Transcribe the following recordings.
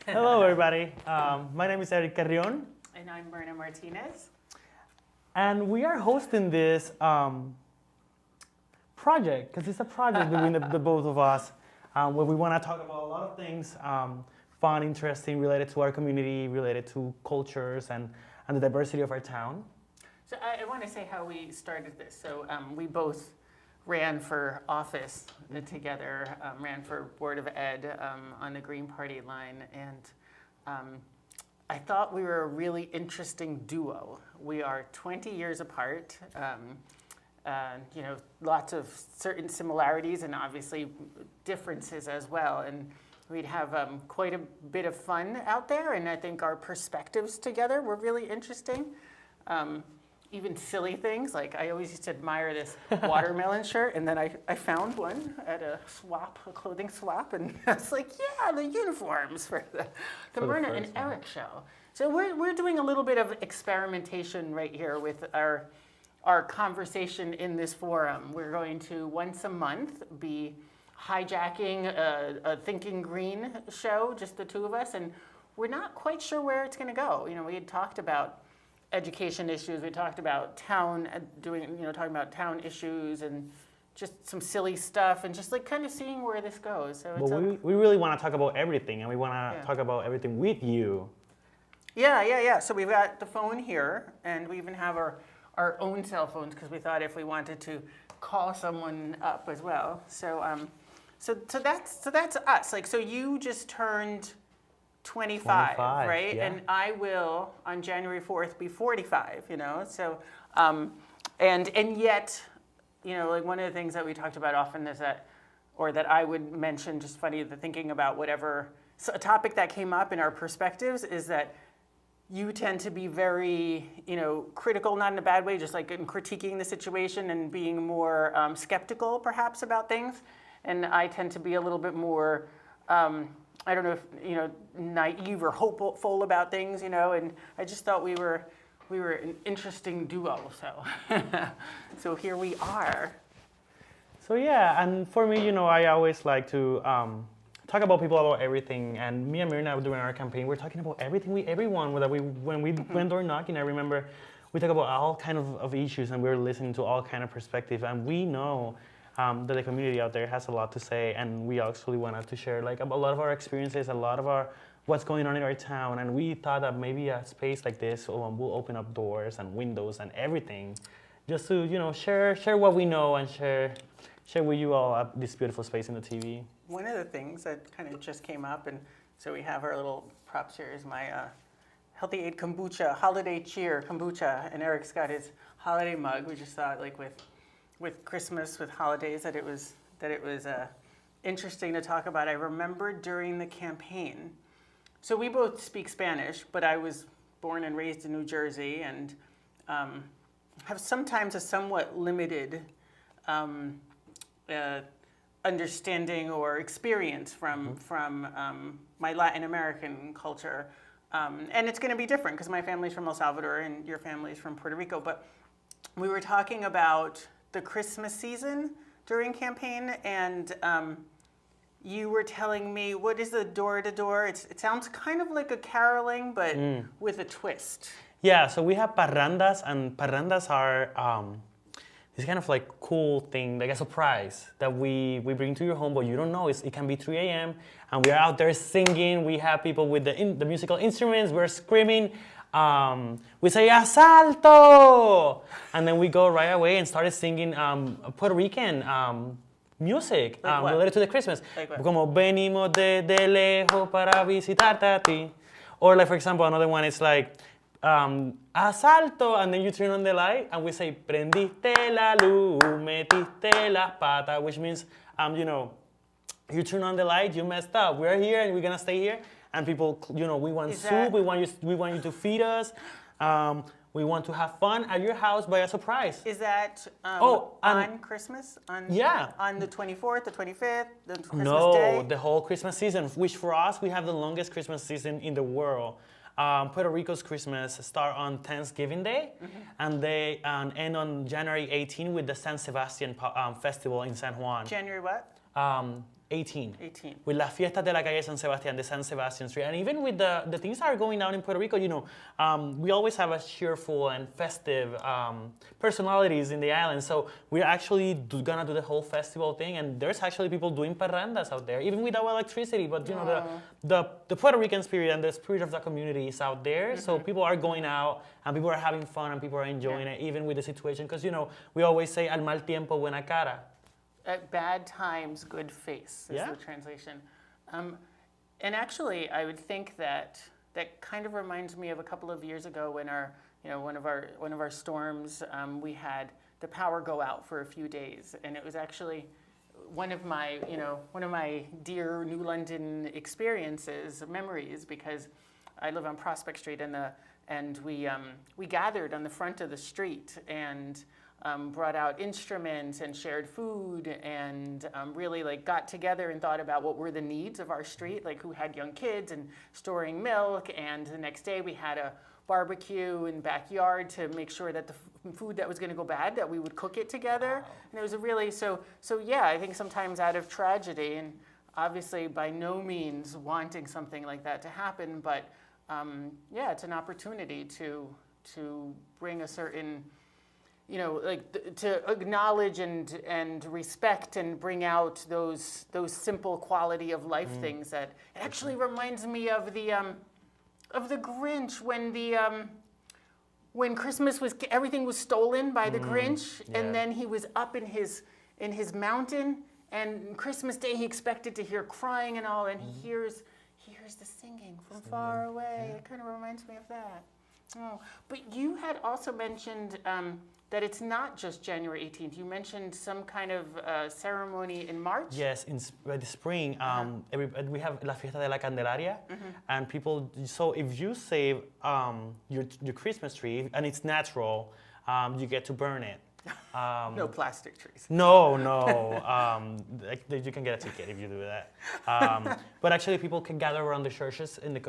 Hello, everybody. My name is Erick. And I'm Mirna Martinez. And we are hosting this project, because it's a project between the both of us, where we want to talk about a lot of things fun, interesting, related to our community, related to cultures and the diversity of our town. So I want to say how we started this. So we both ran for office together, ran for Board of Ed on the Green Party line, and I thought we were a really interesting duo. We are 20 years apart, lots of certain similarities and obviously differences as well, and we'd have quite a bit of fun out there, and I think our perspectives together were really interesting. Even silly things, like I always used to admire this watermelon shirt, and then I found one at a clothing swap, and I was like, yeah, the uniforms for the Mirna and Erick show. So we're doing a little bit of experimentation right here with our conversation in this forum. We're going to once a month be hijacking a Thinking Green show, just the two of us, and we're not quite sure where it's going to go. You know, we had talked about education issues. We talked about talking about town issues and just some silly stuff, and just like kind of seeing where this goes. So But we really want to talk about everything, and we want to talk about everything with you. Yeah. So we've got the phone here, and we even have our own cell phones, because we thought if we wanted to call someone up as well. So that's us. Like, so you just turned 25, right? Yeah. And I will, on January 4th, be 45, So, and yet, like one of the things that we talked about often is that I would mention, just funny, the thinking about whatever, so a topic that came up in our perspectives is that you tend to be very, critical, not in a bad way, just like in critiquing the situation and being more skeptical, perhaps, about things. And I tend to be a little bit more, I don't know if, naive or hopeful about things, and I just thought we were an interesting duo, so so here we are. So yeah, and for me, I always like to talk about people, about everything, and me and Mirna during our campaign, we're talking about everything, everyone, when we went door knocking, I remember we talk about all kind of issues, and we were listening to all kind of perspectives, and we know that the community out there has a lot to say, and we actually wanted to share like a lot of our experiences, a lot of what's going on in our town, and we thought that maybe a space like this will open up doors and windows and everything, just to share what we know and share with you all this beautiful space in the TV. One of the things that kind of just came up, and so we have our little props here, is my Healthy Aid kombucha, holiday cheer kombucha, and Erick's got his holiday mug. We just thought, like with Christmas, with holidays, that it was interesting to talk about. I remember during the campaign, so we both speak Spanish, but I was born and raised in New Jersey, and have sometimes a somewhat limited understanding or experience from my Latin American culture, and it's going to be different because my family's from El Salvador and your family's from Puerto Rico. But we were talking about the Christmas season during campaign, and you were telling me, what is the door-to-door? It sounds kind of like a caroling, but with a twist. Yeah, so we have parrandas, and parrandas are this kind of like cool thing, like a surprise that we bring to your home, but you don't know. It can be 3 a.m. and we're out there singing. We have people with the musical instruments. We're screaming. We say asalto, and then we go right away and started singing Puerto Rican music related to the Christmas. Like what? Como venimos de lejos para visitarte a ti. Or like, for example, another one is like asalto, and then you turn on the light and we say prendiste la luz, metiste las patas, which means you turn on the light, you messed up. We're here and we're gonna stay here. And people, we want soup. We want you to feed us. We want to have fun at your house by a surprise. Is that on Christmas? On the 24th, the 25th, the Christmas Day? No, the whole Christmas season, which for us, we have the longest Christmas season in the world. Puerto Rico's Christmas start on Thanksgiving Day, and they end on January 18 with the San Sebastian Festival in San Juan. January what? 18. 18. With las fiestas de la calle San Sebastián, the San Sebastian Street. And even with the things that are going down in Puerto Rico, we always have a cheerful and festive personalities in the island. So we're actually gonna do the whole festival thing. And there's actually people doing parrandas out there, even without electricity. But, the Puerto Rican spirit and the spirit of the community is out there. So people are going out and people are having fun and people are enjoying it, even with the situation. Because, we always say, al mal tiempo, buena cara. At bad times, good face is the translation. And actually, I would think that kind of reminds me of a couple of years ago when one of our storms, we had the power go out for a few days, and it was actually one of my dear New London experiences, memories, because I live on Prospect Street, and we gathered on the front of the street and brought out instruments and shared food and really got together and thought about what were the needs of our street, like who had young kids and storing milk. And the next day we had a barbecue in backyard to make sure that the food that was going to go bad, that we would cook it together. Wow. And it was a really, so yeah, I think sometimes out of tragedy, and obviously by no means wanting something like that to happen, but it's an opportunity to bring a certain, to acknowledge and respect and bring out those simple quality of life things that it actually reminds me of the Grinch when Christmas everything was stolen by the Grinch, and then he was up in his mountain, and Christmas Day he expected to hear crying and all, and he hears the singing from far away. It kind of reminds me of that. Oh, but you had also mentioned that it's not just January 18th. You mentioned some kind of ceremony in March? Yes, by the spring, we have La Fiesta de la Candelaria, and people, so if you save your Christmas tree, and it's natural, you get to burn it. No plastic trees. No. You can get a ticket if you do that. But actually, people can gather around the churches in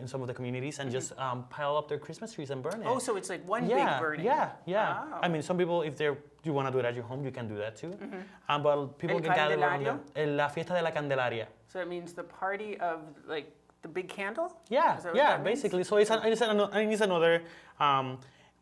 some of the communities and just pile up their Christmas trees and burn it. Oh, so it's like one big burning. Yeah. Oh. I mean, some people, if you want to do it at your home, you can do that too. But people can gather around La Fiesta de la Candelaria. So it means the party of the big candle? Yeah, basically. So it's another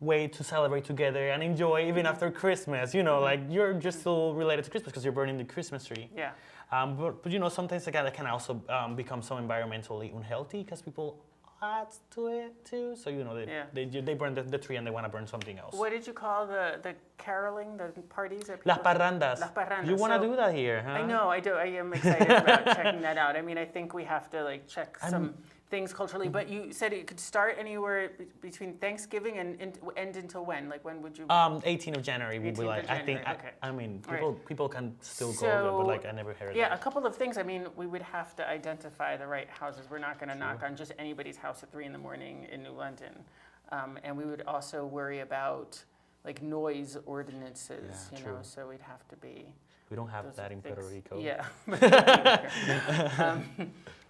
way to celebrate together and enjoy even after Christmas. You're just still related to Christmas because you're burning the Christmas tree. Yeah. But sometimes that can also become so environmentally unhealthy because people add to it too. So they burn the tree and they want to burn something else. What did you call the caroling, the parties? Las parrandas. Las parrandas. You want to do that here, huh? I know, I do. I am excited about checking that out. I mean, I think we have to check some things culturally, but you said it could start anywhere between Thanksgiving and end until when? When would you? 18th of January will be I think. Okay. I mean, people can still go there, but I never heard. Yeah, a couple of things. I mean, we would have to identify the right houses. We're not going to knock on just anybody's house at 3 a.m. in New London, and we would also worry about noise ordinances. So we'd have to be. We don't have that in Puerto Rico. Yeah.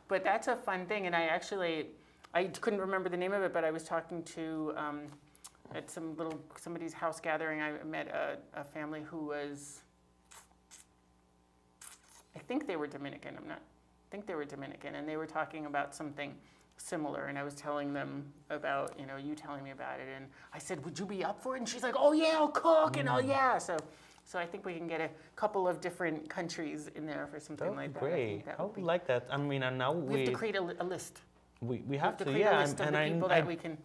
But that's a fun thing, and I couldn't remember the name of it, but I was talking to, at somebody's house gathering, I met a family who was, I think they were Dominican, I think they were Dominican, and they were talking about something similar, and I was telling them about, you telling me about it, and I said, would you be up for it? And she's like, oh yeah, I'll cook, and yeah, so I think we can get a couple of different countries in there for something like that. Great. I would like that. I mean, and now we have to create a list. We have to create a list of the people that we can.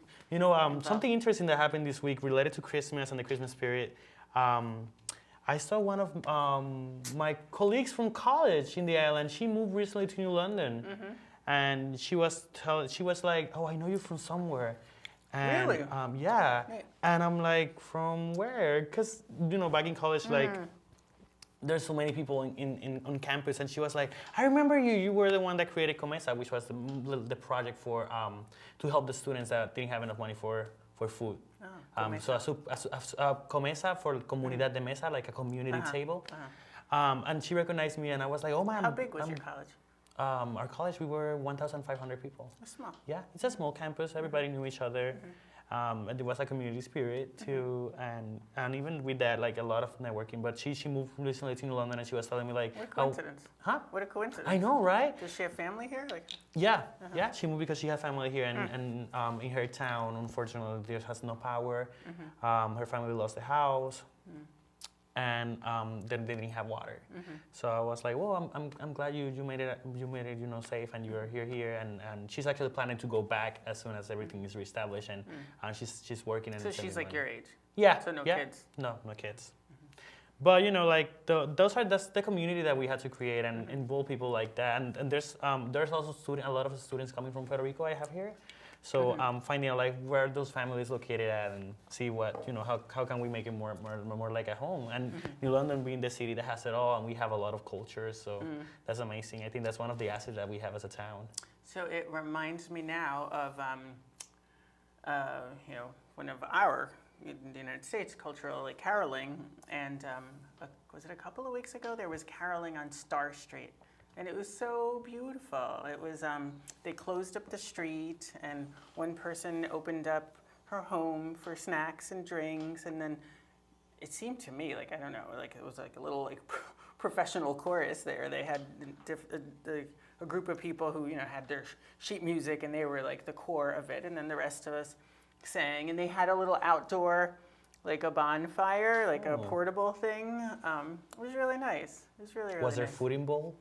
Something interesting that happened this week related to Christmas and the Christmas spirit. I saw one of my colleagues from college in the island. She moved recently to New London, and she was like, "Oh, I know you from somewhere." And, really? Yeah. And I'm like, from where? Because, back in college, there's so many people on campus. And she was like, I remember you. You were the one that created Comesa, which was the project for to help the students that didn't have enough money for food. So Comesa for Comunidad de Mesa, like a community table. And she recognized me, and I was like, oh, man. How big was your college? Our college, we were 1,500 people. That's small. Yeah, it's a small campus. Everybody knew each other. And there was a community spirit too, and even with that, like a lot of networking. But she moved recently to New London, and she was telling me like, What a coincidence. huh? What a coincidence. I know, right? Does she have family here? Like, Yeah, yeah. She moved because she has family here, and in her town, unfortunately, there has no power. Her family lost the house, and then they didn't have water. So I was like, well, I'm glad you made it safe, and you're here, and she's actually planning to go back as soon as everything is reestablished, and she's working. so she's like your age. Yeah. So no yeah. kids. No kids. But like that's the community that we had to create and involve people like that. And there's also a lot of students coming from Puerto Rico I have here. So finding out like where those families located at and see what how can we make it more like at home. And New London being the city that has it all, and we have a lot of cultures. So that's amazing. I think that's one of the assets that we have as a town. So it reminds me now of one of our in the United States cultural like caroling, and was it a couple of weeks ago there was caroling on Star Street, and it was so beautiful. It was they closed up the street, and one person opened up her home for snacks and drinks, and then it seemed to me like, I don't know, like it was like a little like professional chorus there. They had a group of people who had their sheet music, and they were like the core of it, and then the rest of us sang, and they had a little outdoor, like a bonfire, like a portable thing. It was really nice. It was really, really Was there nice. food involved?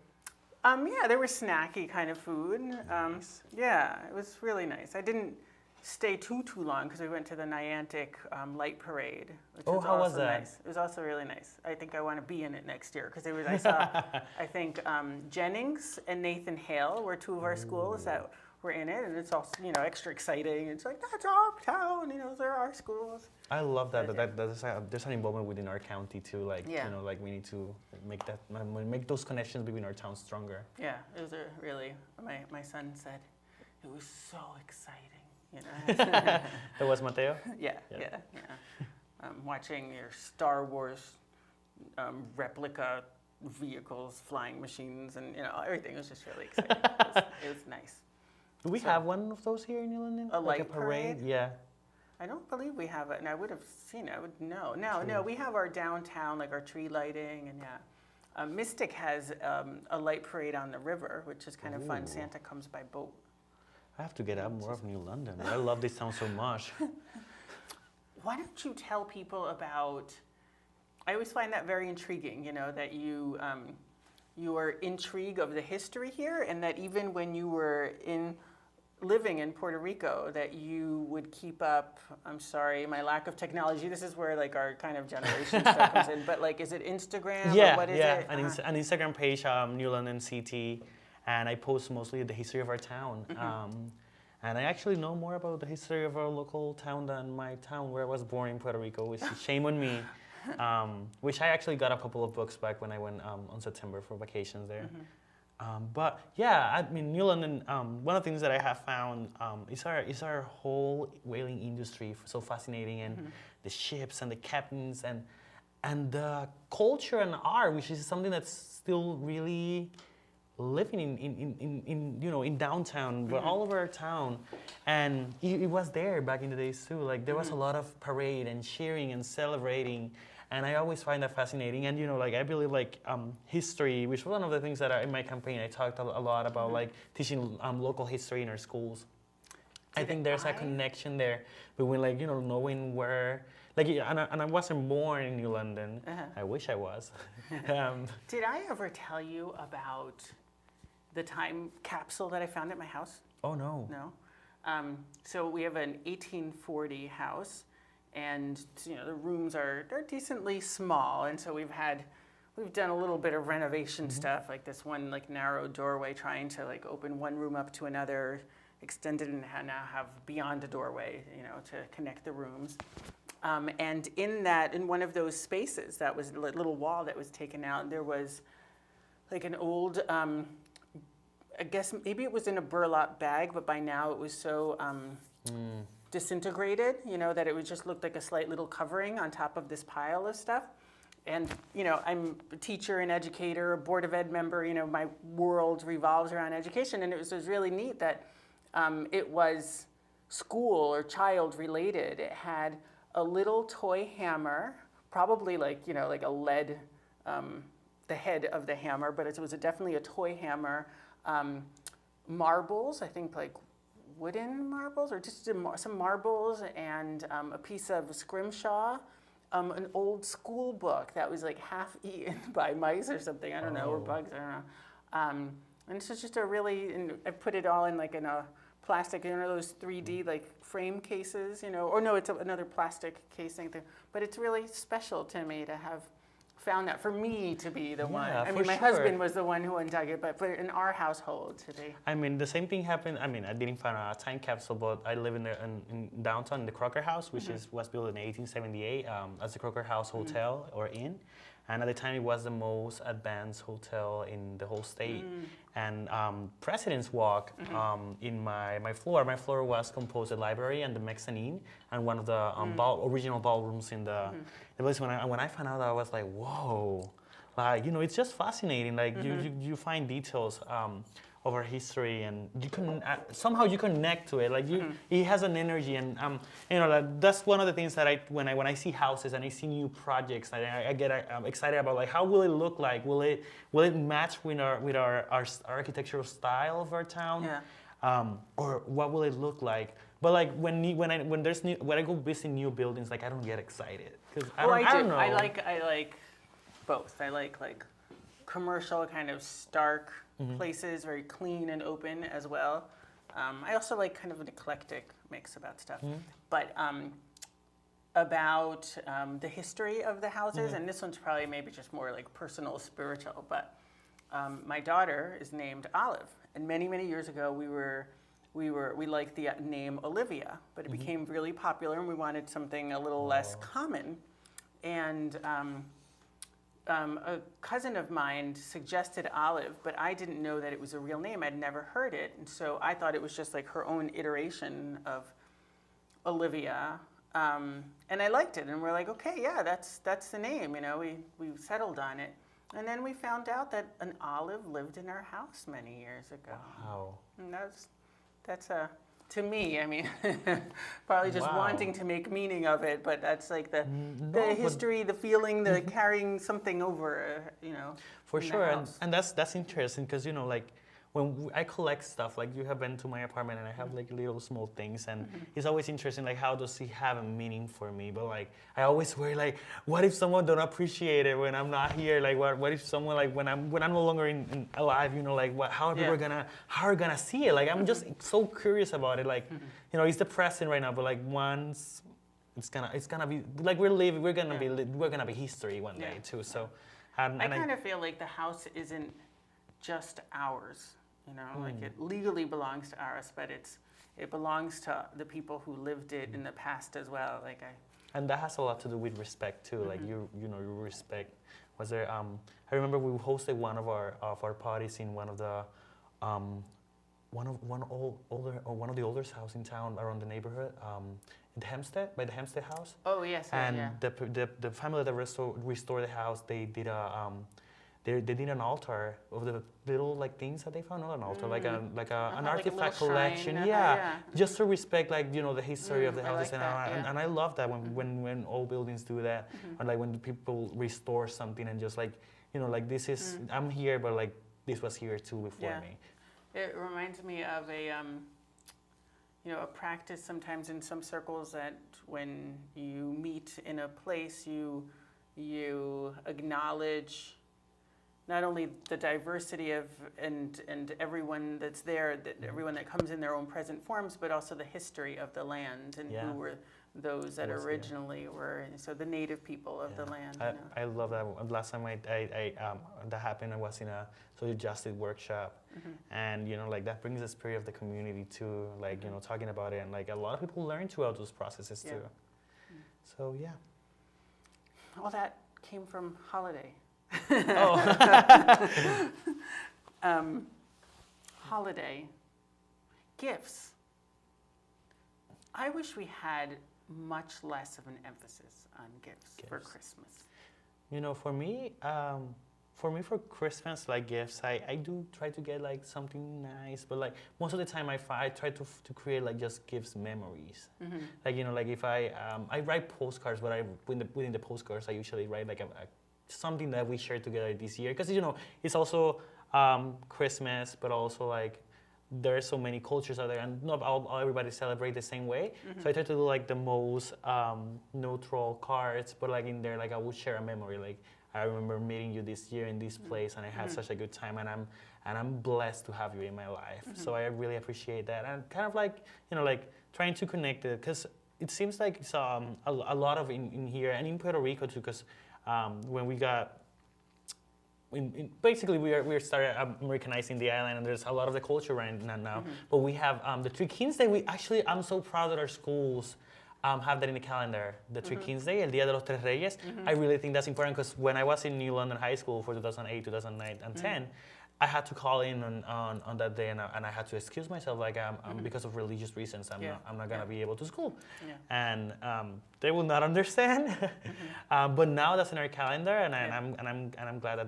Yeah, there was snacky kind of food. Nice. Yeah, it was really nice. I didn't stay too long because we went to the Niantic Light Parade, which was how also was that? nice. It was also really nice. I think I want to be in it next year because I saw, I think Jennings and Nathan Hale were two of our schools that were in it, and it's also extra exciting. It's like, that's our town, they're our schools. I love that. There's an involvement within our county too. Like like we need to make those connections between our towns stronger. Yeah, it was my son said, it was so exciting. That was Mateo? Yeah. Watching your Star Wars replica vehicles, flying machines, and everything was just really exciting. It was nice. Do we have one of those here in New London? A like light a parade? Yeah. I don't believe we have it, and I would have seen it. I would know. No, we have our downtown, like our tree lighting, and Mystic has a light parade on the river, which is kind of fun. Santa comes by boat. I have to get out more of New London. I love this town so much. Why don't you tell people about? I always find that very intriguing. That you are intrigued of the history here, and that even when you were living in Puerto Rico, that you would keep up. I'm sorry, my lack of technology. This is where like our kind of generation stuff comes in. But like, is it Instagram? Yeah, or what is it? An Instagram page, New London CT, and I post mostly the history of our town. And I actually know more about the history of our local town than my town where I was born in Puerto Rico, which is shame on me. Which I actually got a couple of books back when I went on September for vacations there. But yeah, I mean, New London, one of the things that I have found is our whole whaling industry so fascinating, and the ships and the captains and the culture and art, which is something that's still really living in downtown, but all over our town. And it was there back in the days too. Like there was a lot of parade and cheering and celebrating. And I always find that fascinating. And I believe history, which was one of the things that in my campaign I talked a lot about, like teaching local history in our schools. I think there's a connection there between knowing where, and I wasn't born in New London. I wish I was. Did I ever tell you about the time capsule that I found at my house? Oh no. No. So we have an 1840 house. And the rooms they're decently small, and so we've done a little bit of renovation stuff, like this one narrow doorway, trying to open one room up to another, extend it, and now have beyond a doorway, to connect the rooms. And in one of those spaces, that was a little wall that was taken out, there was an old, I guess maybe it was in a burlap bag, but by now it was so disintegrated, that it would just look like a slight little covering on top of this pile of stuff. and I'm a teacher and educator, a board of ed member. My world revolves around education, and it was really neat that it was school or child related. It had a little toy hammer, probably like a lead, the head of the hammer, but it was definitely a toy hammer. Marbles, I think like wooden marbles or just some marbles, and a piece of scrimshaw. An old school book that was like half eaten by mice or something, I don't know, or bugs, I don't know. And it's just and I put it all in a plastic, those 3D like frame cases, or no, it's another plastic casing thing. But it's really special to me to have found that, for me to be the one. I mean, my husband was the one who undug it, but in our household today. I mean, the same thing happened. I mean, I didn't find a time capsule, but I live in downtown in the Crocker House, which was built in 1878 as the Crocker House Hotel or Inn. And at the time, it was the most advanced hotel in the whole state. And President's Walk in my floor. My floor was composed of library and the Mexican Inn, and one of the original ballrooms in the place. When I found out, I was like, whoa, like it's just fascinating. Like you find details of our history, and you can somehow you connect to it. Like it has an energy, and like, that's one of the things that when I see houses and I see new projects, I get excited about, like, how will it look like? Will it match with our architectural style of our town? Yeah. Or what will it look like? But like when I go visit new buildings, like I don't get excited because I don't know. I like both. I like commercial kind of stark places, very clean and open as well. I also like kind of an eclectic mix about stuff. But about the history of the houses, and this one's probably maybe just more like personal, spiritual, but my daughter is named Olive, and many years ago we liked the name Olivia, but it became really popular, and we wanted something a little less common. And a cousin of mine suggested Olive, but I didn't know that it was a real name. I'd never heard it, and so I thought it was just like her own iteration of Olivia. And I liked it, and we're like, okay, yeah, that's the name. We settled on it, and then we found out that an olive lived in our house many years ago. Wow. And that's to me, I mean, probably just wanting to make meaning of it, but that's like the history, the feeling, the carrying something over, For sure, and that's interesting because like when I collect stuff, like you have been to my apartment and I have like little small things, and it's always interesting, like how does it have a meaning for me? But like I always worry, like what if someone don't appreciate it when I'm not here? Like what if someone, like when I'm no longer alive, like how are people gonna see it? Like I'm just so curious about it. Like it's depressing right now, but like once it's gonna be like we're gonna be history one day too. So I kind of feel like the house isn't just ours. Like it legally belongs to us, but it belongs to the people who lived it in the past as well. And that has a lot to do with respect too. Like you respect. Was there? I remember we hosted one of our parties in one of the one of the oldest house in town around the neighborhood. In Hempstead, by the Hempstead House. Oh yes. And the family that restored the house, they did They did an altar of the little like things that they found. Not an altar, like an artifact collection. Yeah. Just to respect the history of the houses, and I love that when old buildings do that, or like when people restore something and just like this is I'm here, but like this was here too before me. It reminds me of a practice sometimes in some circles that when you meet in a place, you acknowledge not only the diversity of and everyone that's there, everyone that comes in their own present forms, but also the history of the land and who were those that originally were, so the native people of the land. I love that. Last time that happened, I was in a social justice workshop, and like that brings the spirit of the community too. Like talking about it, and like a lot of people learn throughout those processes too. So yeah. All that came from Holiday. Holiday gifts. I wish we had much less of an emphasis on gifts for Christmas. For Christmas, like gifts, I do try to get like something nice, but like most of the time I try to create like just gifts memories. Like like if I write postcards, but within the postcards I usually write like something that we share together this year, because it's also Christmas, but also like there are so many cultures out there, and not all everybody celebrate the same way. So I try to do like the most neutral cards, but like in there, like I would share a memory. Like I remember meeting you this year in this place, and I had such a good time, and I'm blessed to have you in my life. So I really appreciate that, and kind of like like trying to connect it, because it seems like it's a lot of in here and in Puerto Rico too, because when we got. Basically, we started Americanizing the island, and there's a lot of the culture right now. But we have the Three Kings Day. I'm so proud that our schools have that in the calendar. The Three Kings Day, El Día de los Tres Reyes. I really think that's important, because when I was in New London High School for 2008, 2009, and 10, I had to call in on that day, and I had to excuse myself, like because of religious reasons, I'm not gonna be able to school, and they will not understand. But now that's in our calendar, and I'm glad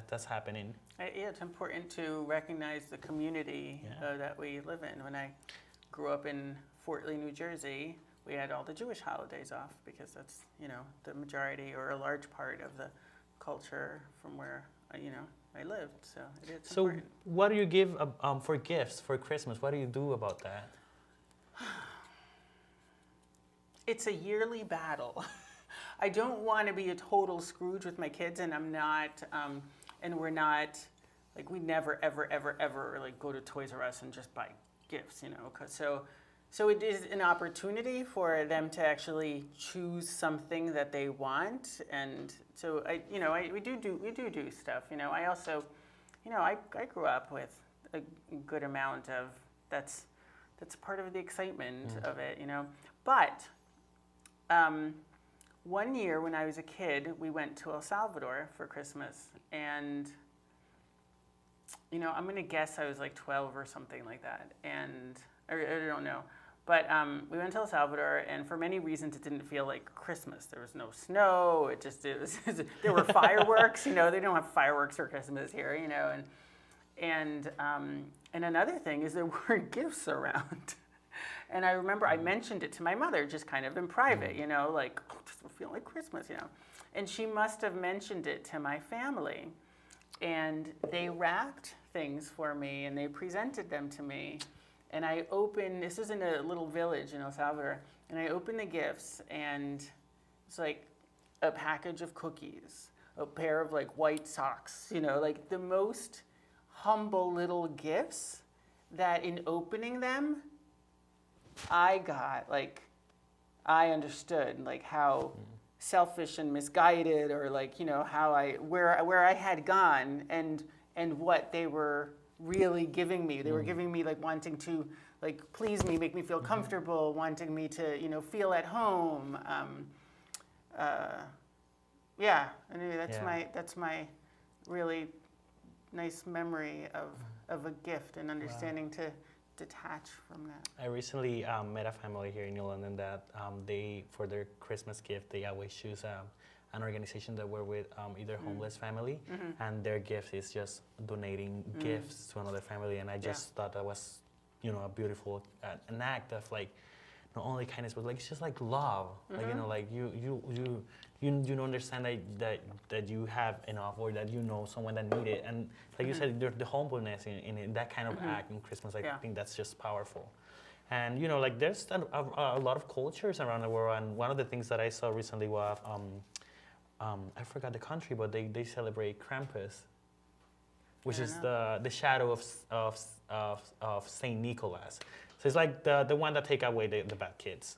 that's happening. It's important to recognize the community that we live in. When I grew up in Fort Lee, New Jersey, we had all the Jewish holidays off, because that's the majority or a large part of the culture from where I lived. So it's important. What do you give for gifts for Christmas? What do you do about that? It's a yearly battle. I don't want to be a total Scrooge with my kids, and I'm not, and we're not, like, we never, ever, ever, ever, like, go to Toys R Us and just buy gifts, 'cause so it is an opportunity for them to actually choose something that they want, and so we do stuff. I also, I grew up with a good amount of that's part of the excitement of it, But one year when I was a kid, we went to El Salvador for Christmas, and I'm gonna guess I was like 12 or something like that, and I don't know. But we went to El Salvador, and for many reasons, it didn't feel like Christmas. There was no snow. There were fireworks. They don't have fireworks for Christmas here. And another thing is there weren't gifts around. And I remember I mentioned it to my mother, just kind of in private. Like, oh, it doesn't feel like Christmas. And she must have mentioned it to my family, and they wrapped things for me, and they presented them to me. And I opened, this was in a little village in El Salvador, and I opened the gifts, and it's like a package of cookies, a pair of like white socks, like the most humble little gifts that in opening them, I I understood like how selfish and misguided, or like, how where I had gone, and what they were really giving me. They were giving me like wanting to like please me, make me feel comfortable, wanting me to feel at home. Anyway, that's my really nice memory of a gift, and understanding to detach from that. I recently met a family here in New London that they, for their Christmas gift, they always choose an organization that work with either homeless family, and their gift is just donating gifts to another family, and I just thought that was, a beautiful an act of like not only kindness, but like it's just like love, like like you understand that you have enough, or that someone that need it, and like you said, the humbleness in that kind of act in Christmas, I think that's just powerful. And like there's a lot of cultures around the world, and one of the things that I saw recently was I forgot the country, but they celebrate Krampus, which is the shadow of Saint Nicholas. So it's like the one that take away the bad kids.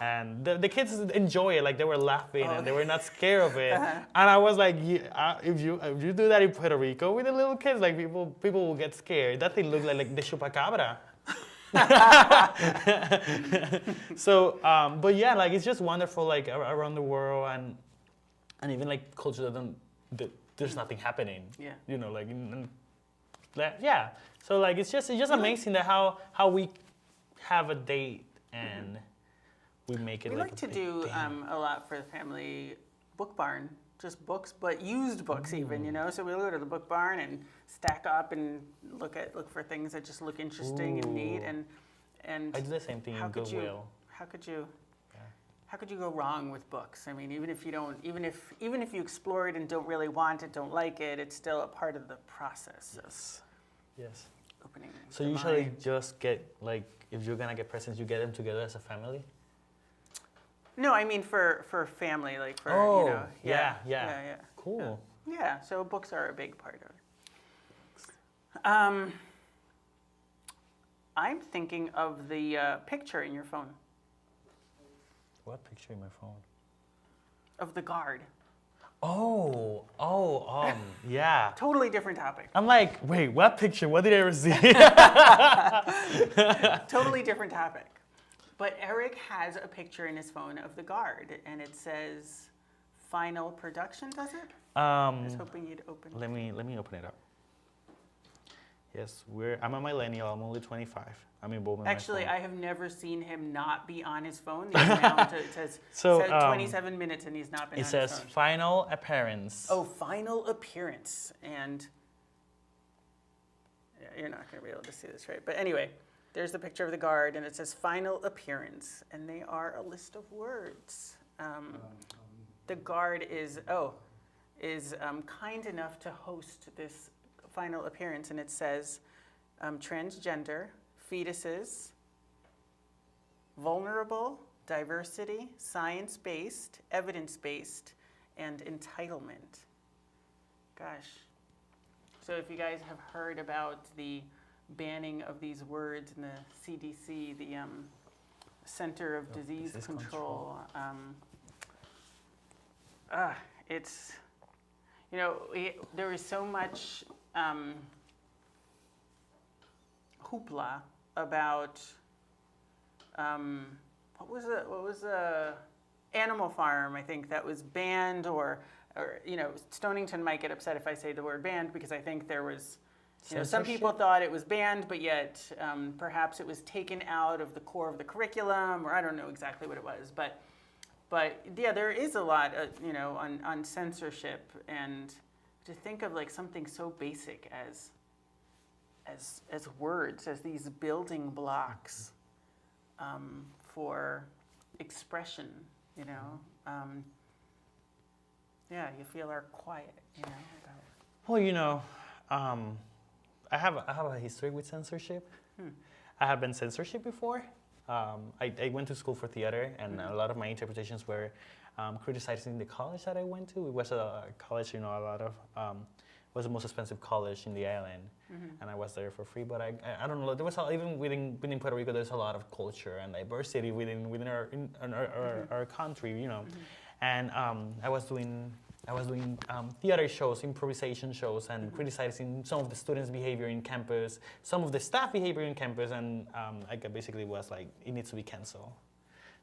And the kids enjoy it, like they were laughing and they were not scared of it. And I was like, if you do that in Puerto Rico with the little kids, like people will get scared. That thing looked like the chupacabra. So, but yeah, like it's just wonderful, like around the world, and even like culture there's nothing happening. Yeah. Yeah. So like it's just amazing that how we have a date and we make it. We like to do a lot for the family book barn just books, but used books even, you know. So we'll go to the book barn and stack up and look for things that just look interesting and neat. And I do the same thing in Goodwill. How could you go wrong with books? I mean, even if you explore it and don't really want it, don't like it, it's still a part of the process. Yes. Opening. So usually just get, like, if you're gonna get presents, you get them together as a family? No, I mean for family, like for, you know. Yeah. Cool. Yeah, so books are a big part of it. I'm thinking of the picture in your phone. What picture in my phone? Of the guard. Yeah. Totally different topic. I'm like, wait, what picture? What did I ever see? Totally different topic. But Erick has a picture in his phone of the guard, and it says final production, does it? I was hoping you'd open it. Let me open it up. Yes, I'm a millennial. I'm only 25. I'm involved in Actually, my phone. I have never seen him not be on his phone. The amount it says 27 minutes, and he's not been on his phone. It says final appearance. Oh, final appearance. And you're not going to be able to see this, right? But anyway, there's the picture of the guard, and it says final appearance. And they are a list of words. The guard is kind enough to host this final appearance, and it says transgender, fetuses, vulnerable, diversity, science-based, evidence-based, and entitlement. Gosh. So if you guys have heard about the banning of these words in the CDC, the Center of Disease Control, it's, you know, there is so much hoopla about what was a Animal Farm, I think, that was banned, or you know, Stonington might get upset if I say the word banned, because I think there was, you know, some people thought it was banned, but yet perhaps it was taken out of the core of the curriculum, or I don't know exactly what it was, but yeah, there is a lot, you know, on censorship, and to think of like something so basic as words, as these building blocks for expression, you know. Yeah, you feel our quiet, you know. Well, you know, I have a history with censorship. I have been censorship before. I went to school for theater, and a lot of my interpretations were criticizing the college that I went to. It was a college, you know, was the most expensive college in the island, and I was there for free. But I don't know. There was even within Puerto Rico, there's a lot of culture and diversity within our country, you know. And I was doing theater shows, improvisation shows, and criticizing some of the students' behavior in campus, some of the staff behavior in campus, and I basically was like, it needs to be canceled.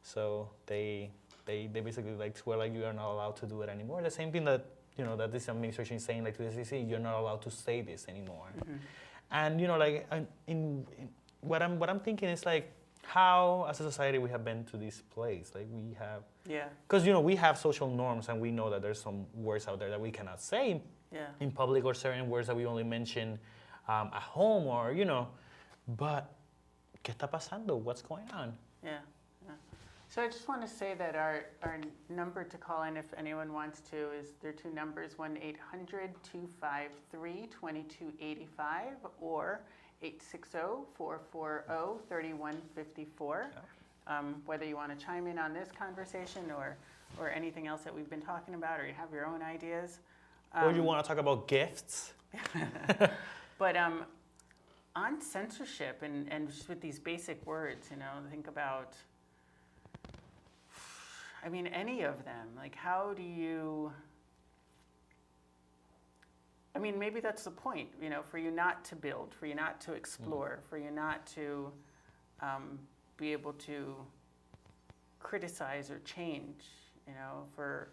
So they basically like were like, you are not allowed to do it anymore. The same thing that, you know, that this administration is saying, like, to the CDC, you're not allowed to say this anymore. And, you know, like, what I'm thinking is, like, how as a society we have been to this place. Like, we have, because, you know, we have social norms, and we know that there's some words out there that we cannot say in public, or certain words that we only mention at home, or, you know, but ¿qué está pasando? What's going on? Yeah. So I just want to say that our number to call in, if anyone wants to, is there are two numbers, 1-800-253-2285 or 860-440-3154. Whether you want to chime in on this conversation or anything else that we've been talking about, or you have your own ideas. Or you want to talk about gifts. But on censorship and just with these basic words, you know, think about, I mean, any of them. Like, how do you, I mean, maybe that's the point, you know, for you not to build, for you not to explore, for you not to be able to criticize or change, you know, for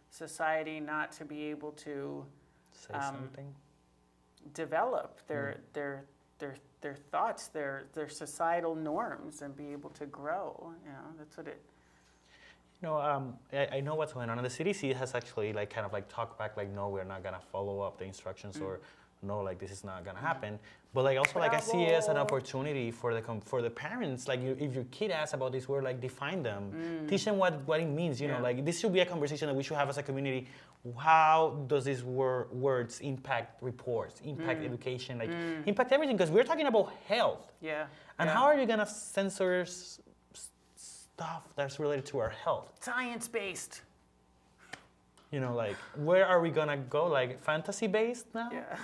society not to be able to say something, develop their thoughts, their societal norms, and be able to grow. You know, that's what it. I know what's going on, and the CDC has actually like kind of like talked back, like, no, we're not gonna follow up the instructions, or no, like this is not gonna happen. But like also like I see it as an opportunity for the parents. Like if your kid asks about this word, like define them, teach them what it means. You know, like this should be a conversation that we should have as a community. How does these words impact reports, impact education, like impact everything? Because we're talking about health. Yeah. And how are you gonna censor stuff that's related to our health? Science-based. You know, like, where are we gonna go? Like, fantasy-based now? Yeah.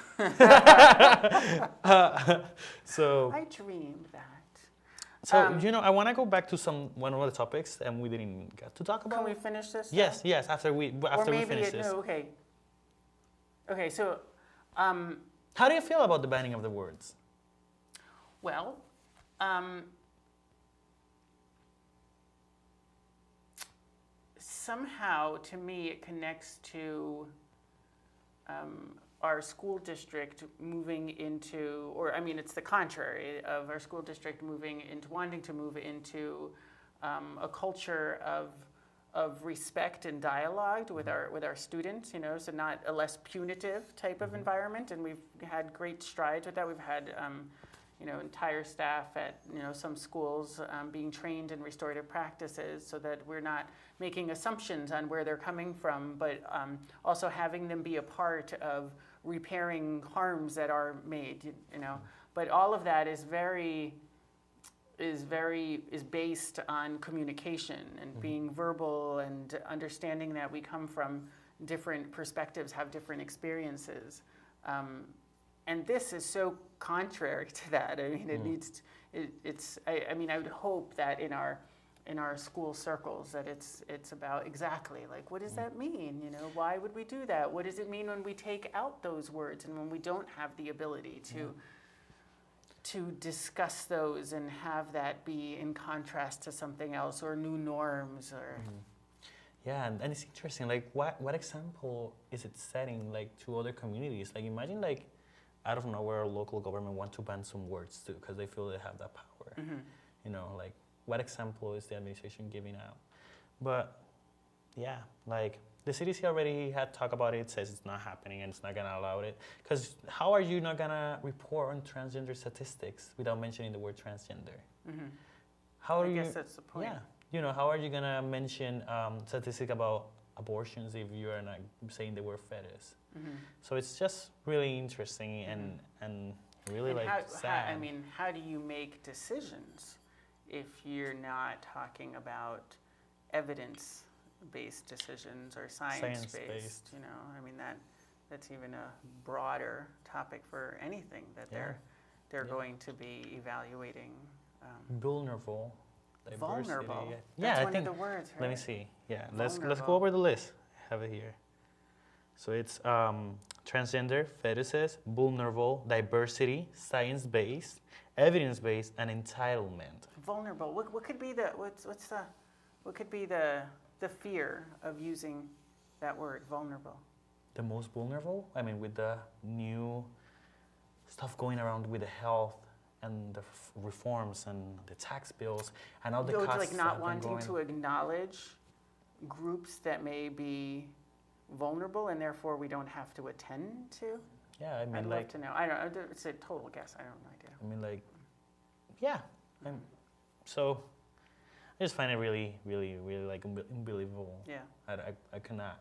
So I dreamed that. So I want to go back to one of the topics, and we didn't get to talk about. Can we finish this? Yes, yes. After we finish this. No, okay. Okay, so. How do you feel about the banning of the words? Well, somehow to me it connects to our school district moving into, or I mean, it's the contrary of our school district wanting to move into a culture of respect and dialogue with our students, so not a less punitive type of environment, and we've had great strides with that. We've had entire staff at some schools being trained in restorative practices, so that we're not making assumptions on where they're coming from, but also having them be a part of repairing harms that are made. But all of that is based on communication and being verbal and understanding that we come from different perspectives, have different experiences. And this is so contrary to that. I mean, I would hope that in our school circles that it's about exactly like, what does that mean? Why would we do that? What does it mean when we take out those words and when we don't have the ability to discuss those and have that be in contrast to something else or new norms or. Yeah, and it's interesting. Like, what example is it setting like to other communities? Like, imagine like, out of nowhere, a local government want to ban some words too because they feel they have that power. Like, what example is the administration giving out? But yeah, like the CDC already had talked about it. It says it's not happening and it's not gonna allow it. Because how are you not gonna report on transgender statistics without mentioning the word transgender? I guess that's the point. Yeah, how are you gonna mention statistics about abortions if you are not saying the word fetus? So it's just really interesting and really sad. How do you make decisions if you're not talking about evidence-based decisions or science-based? That's even a broader topic for anything that they're going to be evaluating. Vulnerable. Diversity. Vulnerable. Yeah, That's I one think. of the words, right? Let me see. Yeah, let's go over the list. I have it here. So it's transgender, fetuses, vulnerable, diversity, science-based, evidence-based, and entitlement. Vulnerable. What could be the fear of using that word, vulnerable? The most vulnerable? I mean, with the new stuff going around with the health and the reforms and the tax bills and all the costs. Like not wanting to acknowledge groups that may be vulnerable and therefore we don't have to attend to? Yeah, I'd love to know. I don't know. It's a total guess. I don't know idea. So I just find it really, really, really like unbelievable. Yeah. I cannot.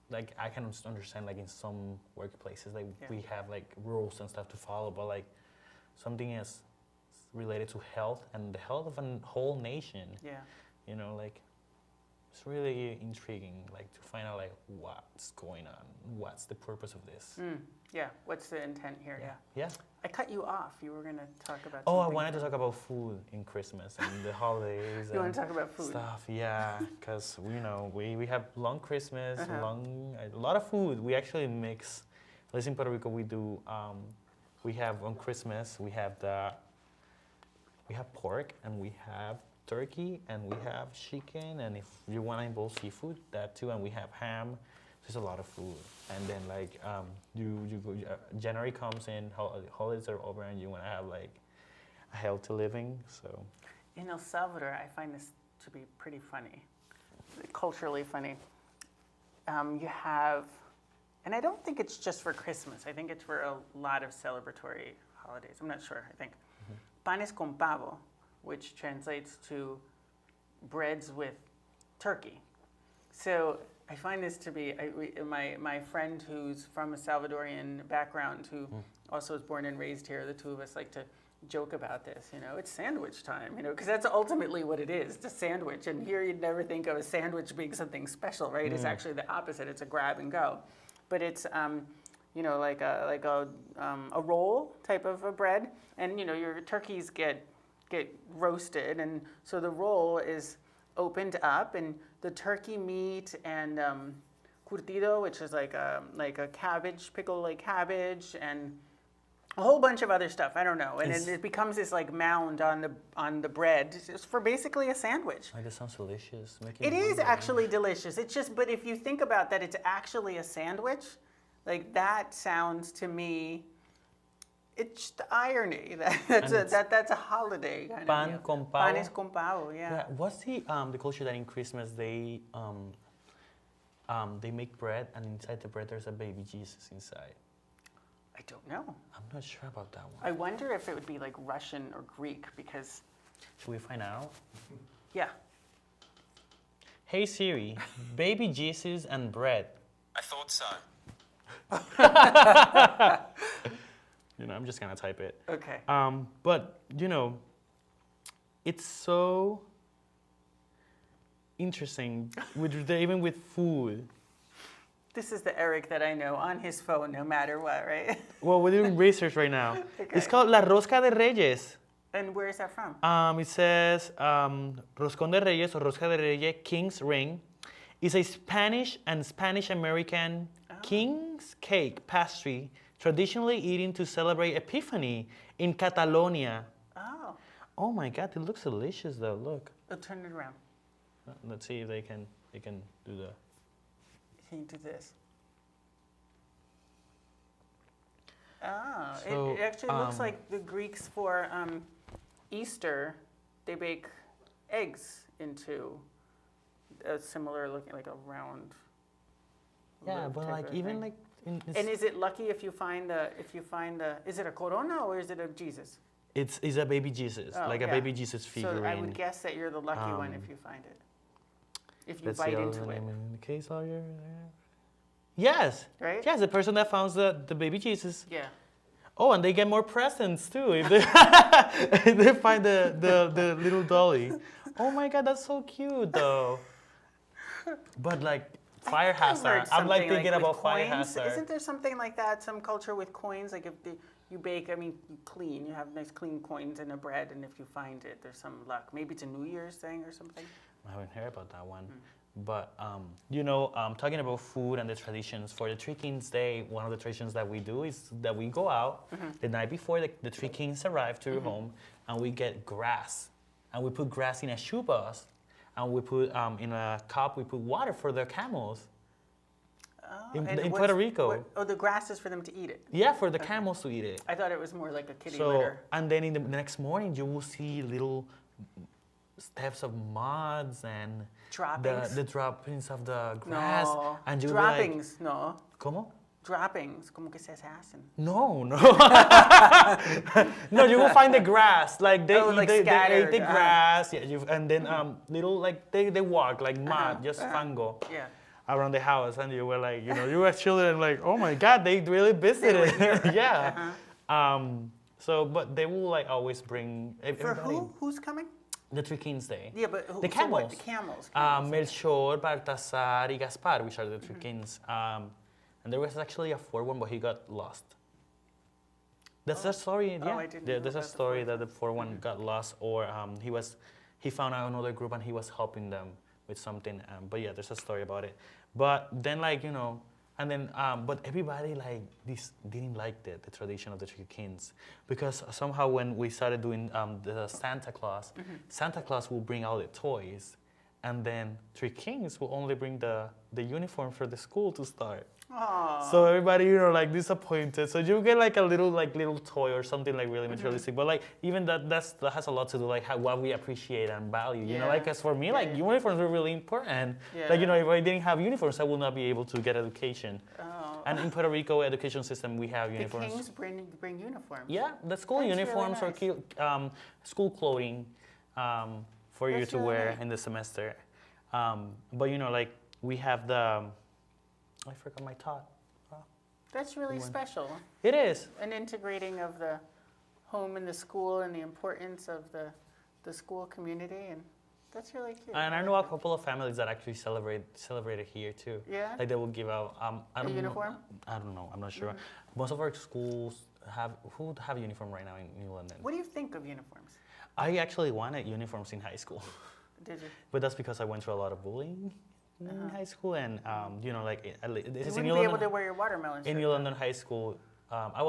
Like I can understand like in some workplaces like we have like rules and stuff to follow, but like something is related to health and the health of a whole nation. Yeah. Like it's really intriguing like to find out like what's going on, what's the purpose of this. Yeah. What's the intent here? Yeah. I cut you off. You were going to talk about. Oh, I wanted to talk about food in Christmas and the holidays. You want to talk about food stuff? Yeah, because we have long Christmas, a lot of food. We actually mix. At least in Puerto Rico, we do. We have on Christmas we have pork and we have turkey and we have chicken, and if you want to involve seafood, that too, and we have ham. There's a lot of food, and then like January comes in, holidays are over, and you want to have like a healthy living. So in El Salvador, I find this to be pretty funny. culturally funny. You have, and I don't think it's just for Christmas. I think it's for a lot of celebratory holidays. I'm not sure. I think panes con pavo, which translates to breads with turkey. So I find this to be my friend who's from a Salvadorian background, who also was born and raised here. The two of us like to joke about this. It's sandwich time. Because that's ultimately what it is. It's a sandwich, and here you'd never think of a sandwich being something special, right? It's actually the opposite. It's a grab and go, but it's like a roll type of a bread, and your turkeys get roasted, and so the roll is opened up, and the turkey meat and curtido, which is like a cabbage, pickled like cabbage, and a whole bunch of other stuff. I don't know, and it becomes this like mound on the bread. It's for basically a sandwich. Like, it sounds delicious. It is actually delicious. It's just, but if you think about that, it's actually a sandwich. Like, that sounds to me, it's the irony. That's a holiday kind pan of. con pavo. Panes con pavo, yeah. What's the culture that in Christmas they make bread, and inside the bread there's a baby Jesus inside? I don't know. I'm not sure about that one. I wonder if it would be like Russian or Greek, because. Should we find out? Yeah. Hey Siri, baby Jesus and bread. I thought so. I'm just gonna type it. Okay. But it's so interesting even with food. This is the Erick that I know on his phone, no matter what, right? Well, we're doing research right now. Okay. It's called La Rosca de Reyes. And where is that from? It says Roscón de Reyes or Rosca de Reyes, King's Ring, is a Spanish and Spanish-American king's cake pastry traditionally eaten to celebrate Epiphany in Catalonia. Oh. Oh my God, it looks delicious though. Look. I'll turn it around. Let's see if they can do the. Can you do this? Ah, So, it actually looks like the Greeks for Easter, they bake eggs into a similar looking, like a round. Yeah, loaf but type like of even thing. like. And is it lucky if you find the? Is it a corona or is it a Jesus? It's a baby Jesus, Oh, like a yeah. baby Jesus figurine. So I would guess that you're the lucky one if you find it. If you Let's bite see, into it, in the case of your. Yes. right? Yes, the person that found the baby Jesus. Yeah. Oh, and they get more presents too if they, if they find the little dolly. Oh my God, that's so cute though. But like fire hazard, I'm like thinking with about fire coins. hazard. Isn't there something like that? Some culture with coins, like if you bake, you clean. You have nice clean coins in a bread, and if you find it, there's some luck. Maybe it's a New Year's thing or something. I haven't heard about that one. But, talking about food and the traditions, for the Three Kings Day, one of the traditions that we do is that we go out the night before the Three Kings arrive to your home, and we get grass. And we put grass in a shoebox, and we put, in a cup, we put water for their camels in Puerto Rico. The grass is for them to eat it. Yeah, for the camels to eat it. I thought it was more like a kitty So, litter. and then in the next morning, you will see little steps of muds and Droppings. the droppings of the grass. No. And you Droppings, no. ¿Cómo? Droppings, como que se hacen. No. No, you will find the grass. Like they ate scattered. the grass. Yeah, and then little like they walk like mud, just fango Yeah. around the house, and you were like, you were children like, oh my God, they really visited. Yeah. So, but they will like always bring For everybody. who? Who's coming? The Three Kings Day. Yeah, but who? The So what? camels. The camels. Melchor, Baltasar, y Gaspar, which are the three kings. And there was actually a fourth one, but he got lost. That's a story. Yeah, I didn't know there's a about the story fourth that the fourth one got lost, or he found out another group and he was helping them with something. But yeah, there's a story about it. But then and then but everybody didn't like the tradition of the Three Kings, because somehow when we started doing the Santa Claus, Santa Claus will bring all the toys, and then Three Kings will only bring the uniform for the school to start. Oh. So everybody, like disappointed. So you get like a little toy or something like really materialistic. But like even that has a lot to do like what we appreciate and value. You know, Yeah. like as for me, like uniforms are really important. Yeah. Like if I didn't have uniforms, I would not be able to get education. Oh. And in Puerto Rico education system, we have The uniforms. Kings bring uniforms. Yeah, the school That's really uniforms nice. or school clothing for you That's to really wear nice. in the semester. But like we have the, I forgot my thought. That's really special. It is. An integrating of the home and the school and the importance of the school community, and that's really cute. And I know a couple of families that actually celebrate it here too. Yeah? Like they will give out I A don't know- uniform? I don't know. I'm not sure. Most of our schools have uniform right now in New London. What do you think of uniforms? I actually wanted uniforms in high school, Did you? but that's because I went through a lot of bullying in high school, and this You is wouldn't in be New able London. to wear your watermelon shirt. In New London High School, I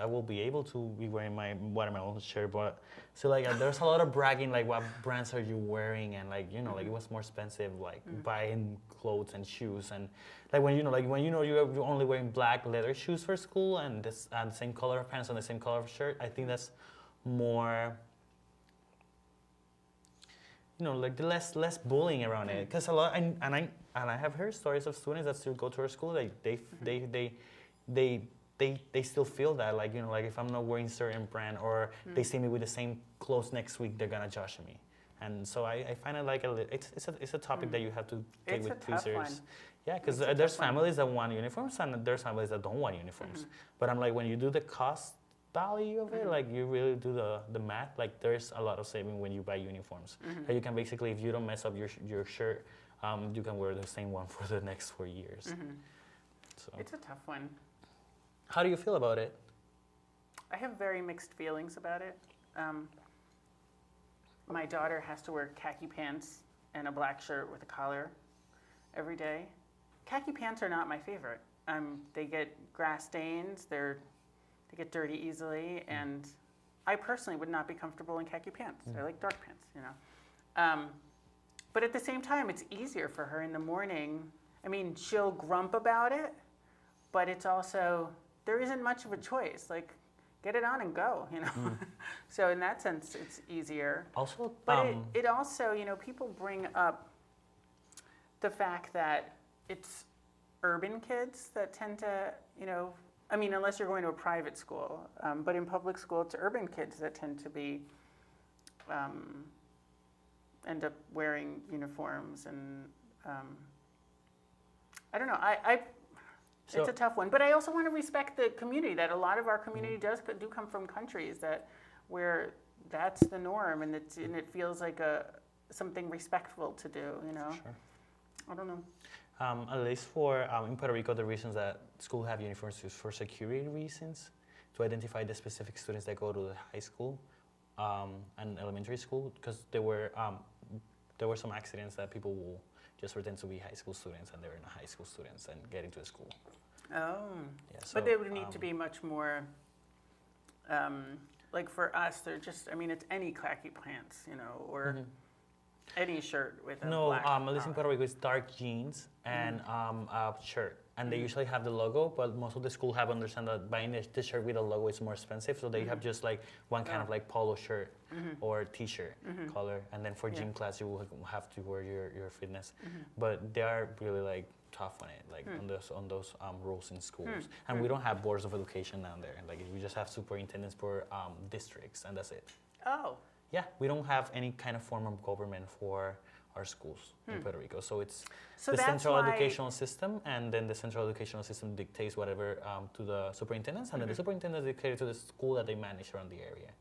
will be able to be wearing my watermelon shirt, but so like there's a lot of bragging, like what brands are you wearing, and like like it was more expensive, like buying clothes and shoes, and like when you're only wearing black leather shoes for school and the same color of pants and the same color of shirt, I think that's more. Like the less bullying around it, because a lot, and I have heard stories of students that still go to our school, like they still feel that, like like if I'm not wearing certain brand or they see me with the same clothes next week, they're gonna judge me, and so I find it like it's a topic that you have to take It's with a two tough serious. one. Yeah, because It's a there's tough one. families that want uniforms and there's families that don't want uniforms, but I'm like, when you do the cost value of it, like you really do the math, like there's a lot of saving when you buy uniforms. Like you can basically, if you don't mess up your shirt, you can wear the same one for the next 4 years. So It's a tough one. how do you feel about it? I have very mixed feelings about it. My daughter has to wear khaki pants and a black shirt with a collar every day. Khaki pants are not my favorite. They get grass stains. They get dirty easily, and I personally would not be comfortable in khaki pants. I like dark pants, But at the same time, it's easier for her in the morning. I mean, she'll grump about it, but it's also, there isn't much of a choice. Like, get it on and go, So in that sense, it's easier. Also, But it also, people bring up the fact that it's urban kids that tend to, unless you're going to a private school, but in public school, it's urban kids that tend to be, end up wearing uniforms, and I don't know. It's a tough one, but I also want to respect the community. That a lot of our community do come from countries where that's the norm, and it feels like something respectful to do. Sure. I don't know. At least for in Puerto Rico, the reasons that school have uniforms is for security reasons, to identify the specific students that go to the high school and elementary school, because there were some accidents that people will just pretend to be high school students and they're not high school students and get into a school. Oh. Yeah, so, But they would need to be much more, like for us, they're just, it's any khaki pants, or any shirt with a No, black at least in collar. Puerto Rico, it's dark jeans and a shirt. And they usually have the logo, but most of the school have understand that buying the shirt with a logo is more expensive, so they have just like one kind of like polo shirt or t-shirt color, and then for gym class you will have to wear your fitness. But they are really like tough on it, like on those rules in schools. And we don't have boards of education down there. Like we just have superintendents for districts, and that's it. Oh. Yeah, we don't have any kind of form of government for our schools in Puerto Rico. So it's So the that's central why- educational system, and then the central educational system dictates whatever to the superintendents, and then the superintendents dictate to the school that they manage around the area.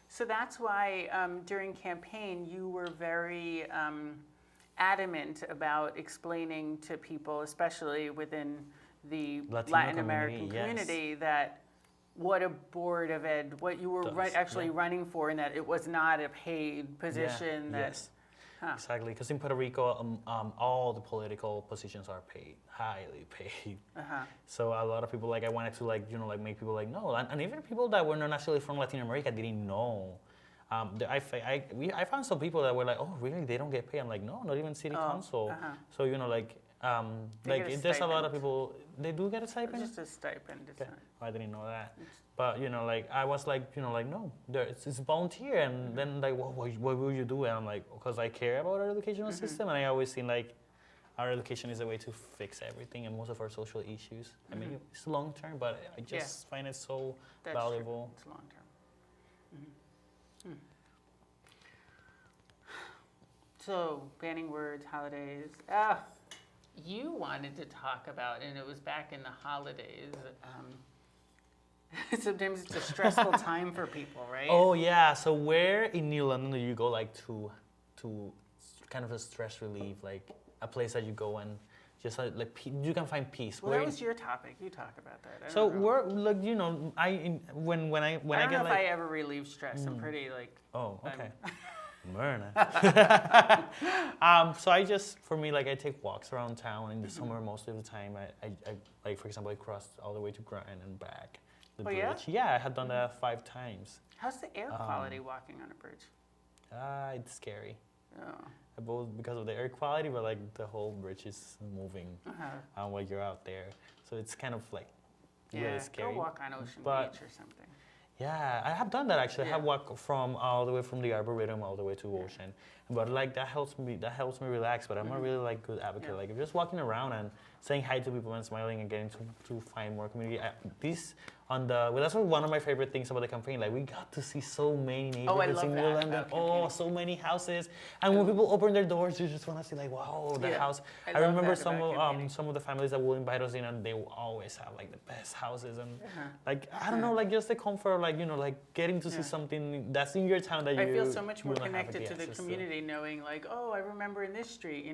So that's why during campaign you were very adamant about explaining to people, especially within the Latino Latin American community, yes. community, that what a board of ed, what you were actually running for, and that it was not a paid position. Yes. Exactly, because in Puerto Rico, all the political positions are paid, highly paid. So a lot of people, like, I wanted to, like, make people like, no, and even people that were not necessarily from Latin America didn't know. I found some people that were like, oh, really? They don't get paid? I'm like, no, not even city council. So, They like get a there's a lot of stipend. people. They do get a It's stipend. just a stipend. It's Okay. not. I didn't know that. But like I was like, like no, it's volunteer, and then like what will you do? And I'm like, because I care about our educational system, and I always seen like our education is a way to fix everything and most of our social issues. I mean, it's long term, but I just find it so That's valuable. True. It's long term. So, banning words, holidays. You wanted to talk about, and it was back in the holidays. Sometimes it's a stressful time for people, right? Oh yeah. So where in New London do you go like to kind of a stress relief, like a place that you go and just you can find peace? Well, Where that was your topic. You talk about that. I so don't know. we're like when I I don't get know if like I ever relieve stress. I'm pretty like. oh I'm- okay. Mirna. So I just, for me, like I take walks around town in the summer most of the time. I like, for example, I crossed all the way to Grand and back the Oh, bridge. yeah? Yeah, I had done that 5 times. How's the air quality walking on a bridge? It's scary. Oh. Both because of the air quality, but like the whole bridge is moving while you're out there. So it's kind of like really Yeah, scary. go walk on Ocean But- Beach or something. Yeah, I have done that actually. I have Yeah. walked from all the way from the Arboretum all the way to Ocean, but like that helps me relax. But I'm not really like good advocate. Yeah. Like if just walking around and saying hi to people and smiling and getting to find more community. That's one of my favorite things about the campaign. Like we got to see so many neighborhoods love in that New London. about Oh, campaigning. so many houses. And when people open their doors, you just want to see like, wow, the Yeah. house. I I love remember that about campaigning. some of the families that will invite us in, and they will always have like the best houses and. Uh-huh. Like I don't know, like just the comfort, like like getting to see Yeah. something that's in your town that I you. feel so much more you don't have connected to the access community, knowing like, oh, I remember in this street,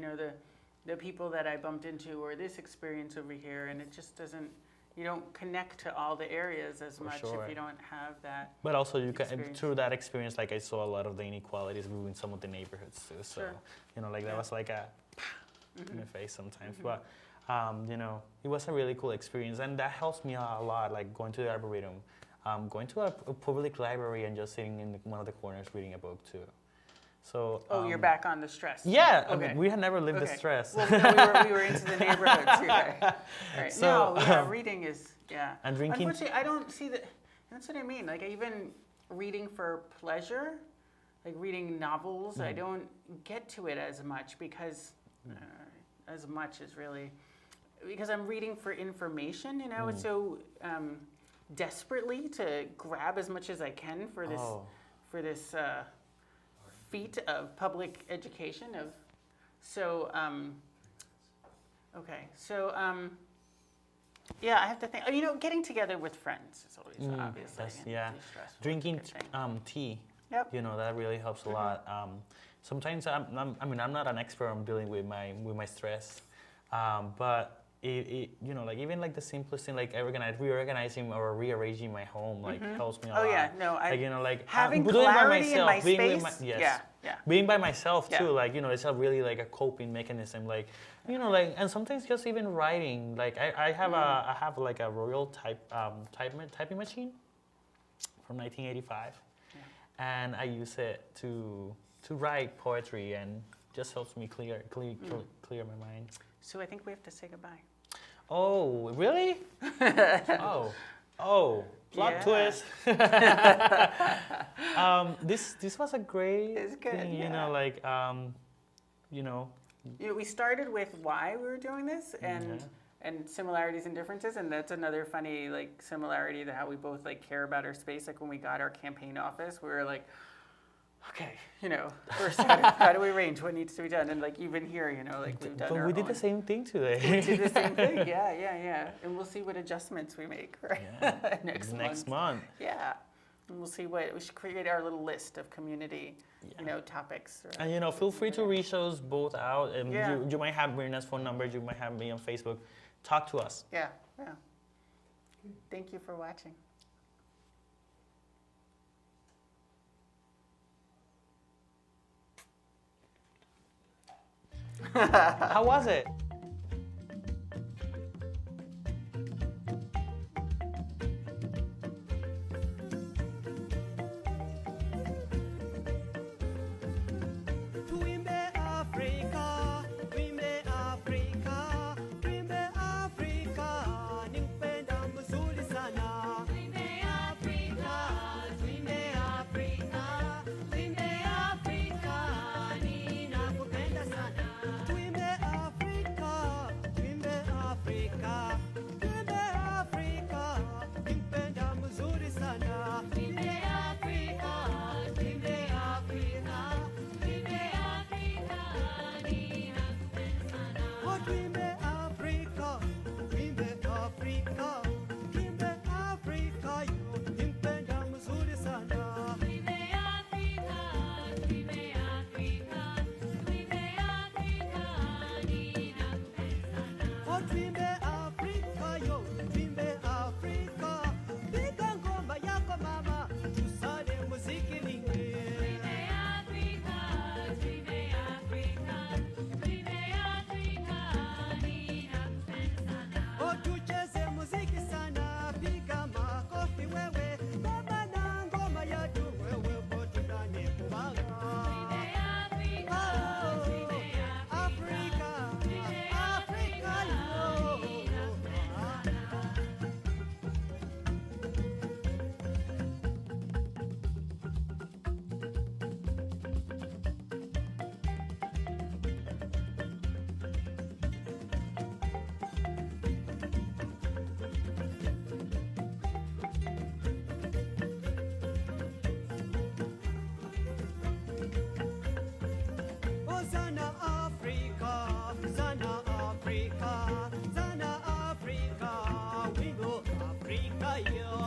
the people that I bumped into, or this experience over here, and it just doesn't. You don't connect to all the areas as For much sure. if you don't have that. But also, you can experience. through that experience, like I saw a lot of the inequalities in some of the neighborhoods too. So Sure. like that Yeah. was like a in the face sometimes. But it was a really cool experience, and that helps me a lot. Like going to the Arboretum, going to a public library, and just sitting in one of the corners reading a book too. So. Oh, you're back on the stress. Yeah, I Okay. mean, we had never lived the Okay. stress. Well, no, we were into the neighborhoods. Right. So, No, yeah, reading is, yeah. and drinking. Unfortunately, I don't see that. That's what I mean. Like, even reading for pleasure, like reading novels, I don't get to it as much because, as much is really, because I'm reading for information, and so desperately to grab as much as I can for this, Oh. for this feat of public education. Yeah, I have to think. Getting together with friends is always obviously yeah. really stressful. Drinking It's a good thing. tea. Yep. That really helps a lot. Sometimes I'm not an expert on dealing with my stress, but like even like the simplest thing, like reorganizing or rearranging my home, like helps me a lot. Oh yeah, no, like having doing it by clarity in my being space. with Yeah. being by myself Yeah. too, like it's a really like a coping mechanism, like like, and sometimes just even writing, like I have like a Royal typing machine from 1985, and I use it to write poetry, and just helps me clear my mind. So I think we have to say goodbye. Oh, really? Oh, plot Yeah. twist. This was a great It's good, thing, yeah. We started with why we were doing this and similarities and differences, and that's another funny like similarity to how we both like care about our space. Like when we got our campaign office, we were like, okay, first how do we arrange what needs to be done, and like even here, like we've done. But our we did own. the same thing today. We did the same thing, yeah, and we'll see what adjustments we make right next month. Yeah, and we'll see we should create our little list of community, topics. And feel free to reach those both out. And Yeah. you might have Mirna's phone number. You might have me on Facebook. Talk to us. Yeah. Thank you for watching. How was it? Tuimbe Afrika, rica yo.